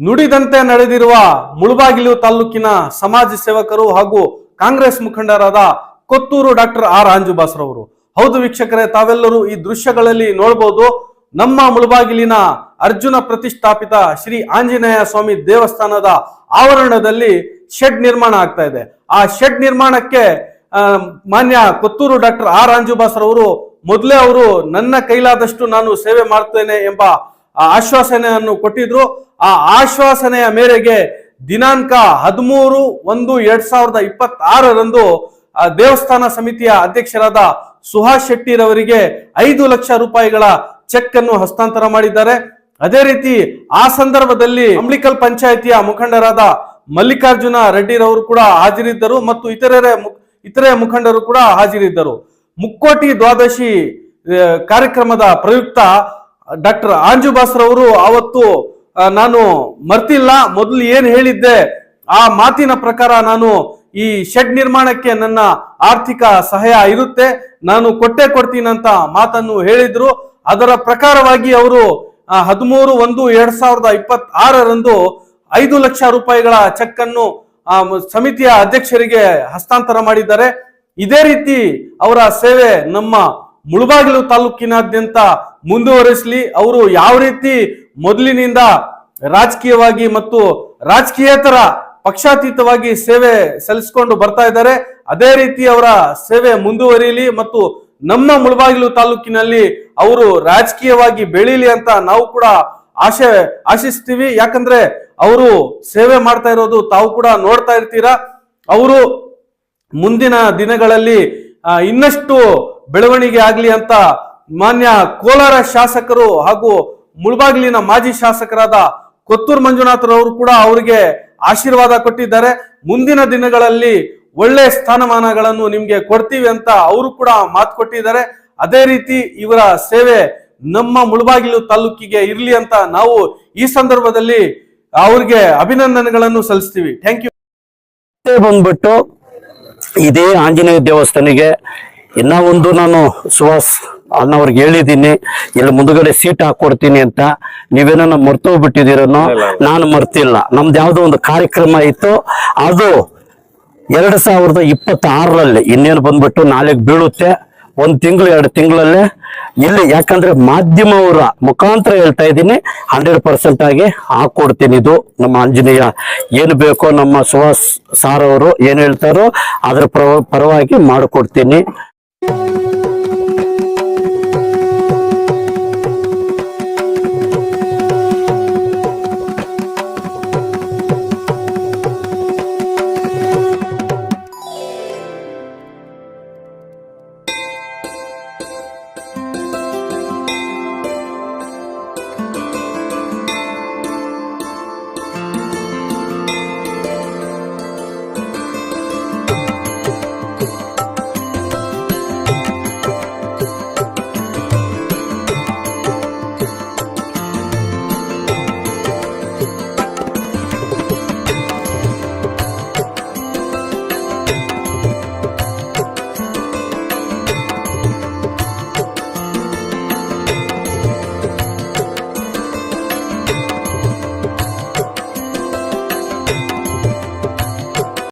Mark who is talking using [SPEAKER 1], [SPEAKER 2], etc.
[SPEAKER 1] ನುಡಿದಂತೆ ನಡೆದಿರುವ ಮುಳಬಾಗಿಲು ತಾಲೂಕಿನ ಸಮಾಜ ಸೇವಕರು ಹಾಗೂ ಕಾಂಗ್ರೆಸ್ ಮುಖಂಡರಾದ ಕೊತ್ತೂರು ಡಾಕ್ಟರ್ ಆರ್ ಅಂಜುಬಾಸ್ರವರು. ಹೌದು ವೀಕ್ಷಕರೇ, ತಾವೆಲ್ಲರೂ ಈ ದೃಶ್ಯಗಳಲ್ಲಿ ನೋಡಬಹುದು. ನಮ್ಮ ಮುಳಬಾಗಿಲಿನ ಅರ್ಜುನ ಪ್ರತಿಷ್ಠಾಪಿತ ಶ್ರೀ ಆಂಜನೇಯ ಸ್ವಾಮಿ ದೇವಸ್ಥಾನದ ಆವರಣದಲ್ಲಿ ಶೆಡ್ ನಿರ್ಮಾಣ ಆಗ್ತಾ ಇದೆ. ಆ ಶೆಡ್ ನಿರ್ಮಾಣಕ್ಕೆ ಮಾನ್ಯ ಕೊತ್ತೂರು ಡಾಕ್ಟರ್ ಆರ್ ಅಂಜುಬಾಸ್ರವರು ಮೊದಲೇ ಅವರು ನನ್ನ ಕೈಲಾದಷ್ಟು ನಾನು ಸೇವೆ ಮಾಡ್ತೇನೆ ಎಂಬ ಆಶ್ವಾಸನೆಯನ್ನು ಕೊಟ್ಟಿದ್ರು. ಆ ಆಶ್ವಾಸನೆಯ ಮೇರೆಗೆ ದಿನಾಂಕ 13/1/2026 ದೇವಸ್ಥಾನ ಸಮಿತಿಯ ಅಧ್ಯಕ್ಷರಾದ ಸುಹಾಸ್ ಶೆಟ್ಟಿರವರಿಗೆ 5 ಲಕ್ಷ ರೂಪಾಯಿಗಳ ಚೆಕ್ ಅನ್ನು ಹಸ್ತಾಂತರ ಮಾಡಿದ್ದಾರೆ. ಅದೇ ರೀತಿ ಆ ಸಂದರ್ಭದಲ್ಲಿ ಅಂಬ್ಲಿಕಲ್ ಪಂಚಾಯಿತಿಯ ಮುಖಂಡರಾದ ಮಲ್ಲಿಕಾರ್ಜುನ ರೆಡ್ಡಿರವರು ಕೂಡ ಹಾಜರಿದ್ದರು ಮತ್ತು ಇತರೆ ಮುಖಂಡರು ಕೂಡ ಹಾಜರಿದ್ದರು. ಮುಕ್ಕೋಟಿ ದ್ವಾದಶಿ ಕಾರ್ಯಕ್ರಮದ ಪ್ರಯುಕ್ತ ಡಾಕ್ಟರ್ ಅಂಜುಬಾಸ್ರವರು ಅವತ್ತು ನಾನು ಮರ್ತಿಲ್ಲ, ಮೊದಲು ಏನ್ ಹೇಳಿದ್ದೆ ಆ ಮಾತಿನ ಪ್ರಕಾರ ನಾನು ಈ ಶೆಡ್ ನಿರ್ಮಾಣಕ್ಕೆ ನನ್ನ ಆರ್ಥಿಕ ಸಹಾಯ ಇರುತ್ತೆ, ನಾನು ಕೊಡ್ತೀನಿ ಅಂತ ಮಾತನ್ನು ಹೇಳಿದ್ರು. ಅದರ ಪ್ರಕಾರವಾಗಿ ಅವರು 13/1/2026 5 ಲಕ್ಷ ರೂಪಾಯಿಗಳ ಚೆಕ್ ಅನ್ನು ಸಮಿತಿಯ ಅಧ್ಯಕ್ಷರಿಗೆ ಹಸ್ತಾಂತರ ಮಾಡಿದ್ದಾರೆ. ಇದೇ ರೀತಿ ಅವರ ಸೇವೆ ನಮ್ಮ ಮುಳಬಾಗಿಲು ತಾಲೂಕಿನಾದ್ಯಂತ ಮುಂದುವರಿಸಲಿ. ಅವರು ಯಾವ ರೀತಿ ಮೊದಲಿನಿಂದ ರಾಜಕೀಯವಾಗಿ ಮತ್ತು ರಾಜಕೀಯೇತರ ಪಕ್ಷಾತೀತವಾಗಿ ಸೇವೆ ಸಲ್ಲಿಸಿಕೊಂಡು ಬರ್ತಾ ಇದ್ದಾರೆ, ಅದೇ ರೀತಿ ಅವರ ಸೇವೆ ಮುಂದುವರಿಯಲಿ ಮತ್ತು ನಮ್ಮ ಮುಳಬಾಗಿಲು ತಾಲೂಕಿನಲ್ಲಿ ಅವರು ರಾಜಕೀಯವಾಗಿ ಬೆಳೀಲಿ ಅಂತ ನಾವು ಕೂಡ ಆಶಿಸ್ತೀವಿ. ಯಾಕಂದ್ರೆ ಅವರು ಸೇವೆ ಮಾಡ್ತಾ ಇರೋದು ತಾವು ಕೂಡ ನೋಡ್ತಾ ಇರ್ತೀರಾ. ಅವರು ಮುಂದಿನ ದಿನಗಳಲ್ಲಿ ಇನ್ನಷ್ಟು ಬೆಳವಣಿಗೆ ಆಗ್ಲಿ ಅಂತ ಮಾನ್ಯ ಕೋಲಾರ ಶಾಸಕರು ಹಾಗೂ ಮುಳಬಾಗಿಲಿನ ಮಾಜಿ ಶಾಸಕರಾದ ಕೊತ್ತೂರು ಮಂಜುನಾಥರವರು ಕೂಡ ಅವರಿಗೆ ಆಶೀರ್ವಾದ ಕೊಟ್ಟಿದ್ದಾರೆ. ಮುಂದಿನ ದಿನಗಳಲ್ಲಿ ಒಳ್ಳೆ ಸ್ಥಾನಮಾನಗಳನ್ನು ನಿಮ್ಗೆ ಕೊಡ್ತೀವಿ ಅಂತ ಅವರು ಕೂಡ ಮಾತು ಕೊಟ್ಟಿದ್ದಾರೆ. ಅದೇ ರೀತಿ ಇವರ ಸೇವೆ ನಮ್ಮ ಮುಳಬಾಗಿಲು ತಾಲೂಕಿಗೆ ಇರ್ಲಿ ಅಂತ ನಾವು ಈ ಸಂದರ್ಭದಲ್ಲಿ ಅವ್ರಿಗೆ ಅಭಿನಂದನೆಗಳನ್ನು ಸಲ್ಲಿಸ್ತೀವಿ. Thank you.
[SPEAKER 2] ಬಂದ್ಬಿಟ್ಟು ಇದೇ ಆಂಜನೇಯ ದೇವಸ್ಥಾನಿಗೆ ಇನ್ನ ಒಂದು ನಾನು ಸುಹಾಸ್ ಅನ್ನವ್ರಿಗೆ ಹೇಳಿದ್ದೀನಿ, ಇಲ್ಲಿ ಮುಂದುಗಡೆ ಸೀಟ್ ಹಾಕೊಡ್ತೀನಿ ಅಂತ. ನೀವೇನ ಮರ್ತೋಗ್ಬಿಟ್ಟಿದ್ದೀರನೋ? ನಾನು ಮರ್ತಿಲ್ಲ. ನಮ್ದು ಯಾವ್ದೋ ಒಂದು ಕಾರ್ಯಕ್ರಮ ಇತ್ತು, ಅದು 2026 ಇನ್ನೇನು ಬಂದ್ಬಿಟ್ಟು ನಾಳೆಗೆ ಬೀಳುತ್ತೆ. 1 ತಿಂಗಳು 2 ತಿಂಗಳಲ್ಲೇ ಇಲ್ಲಿ, ಯಾಕಂದ್ರೆ ಮಾಧ್ಯಮವರ ಮುಖಾಂತರ ಹೇಳ್ತಾ ಇದ್ದೀನಿ, 100% ಆಗಿ ಹಾಕೊಡ್ತೀನಿ. ಇದು ನಮ್ಮ ಆಂಜನೇಯ ಏನು ಬೇಕೋ ನಮ್ಮ ಸುಹಾಸ್ ಸಾರ್ ಅವರು ಏನ್ ಹೇಳ್ತಾರೋ ಅದ್ರ ಪರವಾಗಿ ಮಾಡಿಕೊಡ್ತೀನಿ.